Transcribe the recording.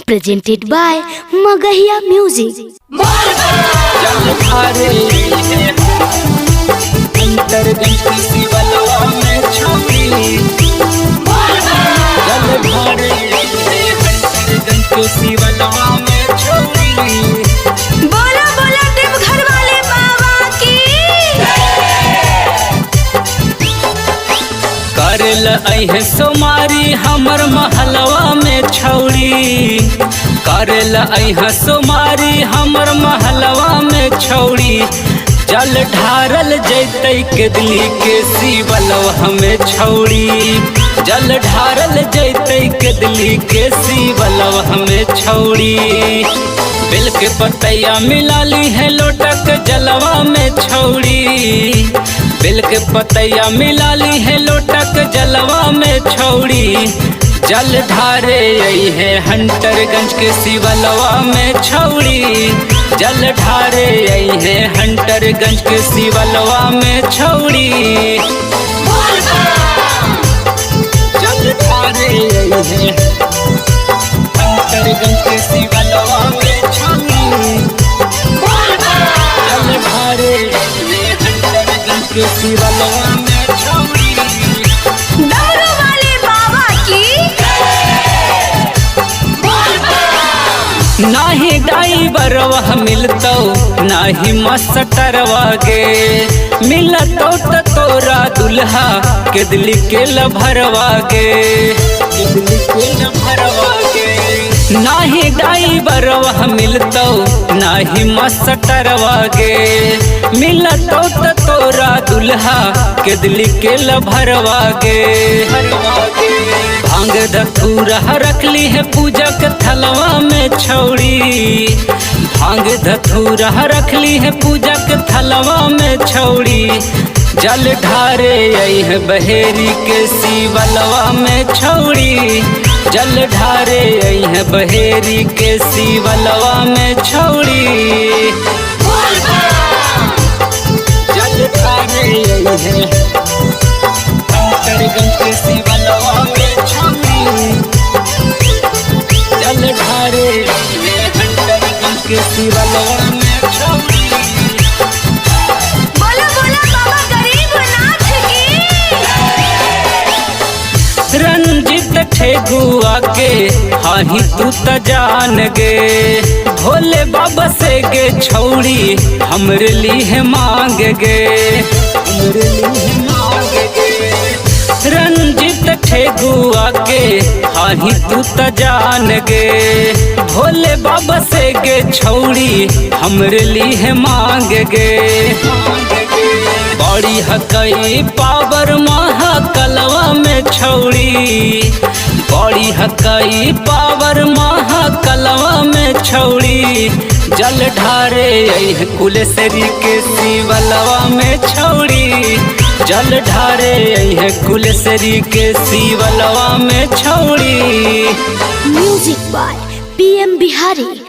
presented by Magahiya Music. बोला बोला देवघर वाले बाबा की। करल अहे सोमारी हमर महलवा में छौड़ी, करल अहे सोमारी हमर महलवा में छौड़ी। जल ढारल जैतै केदली के शिवलवा हमें छौड़ी, जल ढारल जैतै केदली के शिवलवा हमें छौड़ी। बिल के पतैया मिलाली है लोटक जलवा में छौड़ी, बिल के पतैया मिलाली है लोटक जलवा में छौड़ी। जल ढारे आई है हंटरगंज के शिवलवा में छौड़ी, जल ढारे आई है हंटरगंज के शिवलवा में छौड़ी। जल ढारे आई है हंटरगंज के शिवलवा में छौड़ी, जल ढारे आई है हंटरगंज के शिवलवा में छौड़ी। डमरू वाले बाबा की। नाही ड्राइवरवा मिलतौ नाही मास्टरवा गे, मिलतौ त तोरा दुल्हा केदली के लभरवा गे, केदली के लभरवा गे। नाही ड्राइवरवा मिलतौ नाही मास्टरवा गे, मिलतौ त तोरा दुल्हा केदली के लभरवा गे। भांग धतूरा रखली है पूजा के थलवा में छौड़ी, भांग धतूरा रखली है पूजा के थलवा में छौड़ी। जल ढारे आई है बहेरी के शिवलवा में छौड़ी, जल ढारे आई है बहेरी के शिवलवा में छौड़ी। जल ढारे आई है हंटरगंज के शिवलवा में छौड़ी, जल ढारे आई है हंटरगंज के शिवलवा में छौड़ी। बोला बोला बाबा गरीबनाथ की। रंजित ठेगुआ के हाही तू त जान गे, भोले बाबा से गे छौड़ी हमरे लिए मांग गे, हमरे लिए मांग गे। रंजित ठेगुआ के हाही तू त जान गे, भोले बाबा से गे छौड़ी हमरे लिए मांग गे। बड़ी हकई पावर महाकलवा में छौड़ी, बड़ी हकई पावर महाकलवा में छौड़ी। जल ढारे आई है कुलेश्वरी के शिवलवा में छौड़ी, जल ढारे आई है कुलेश्वरी के शिवलवा में छौड़ी। Music by PM Bihari.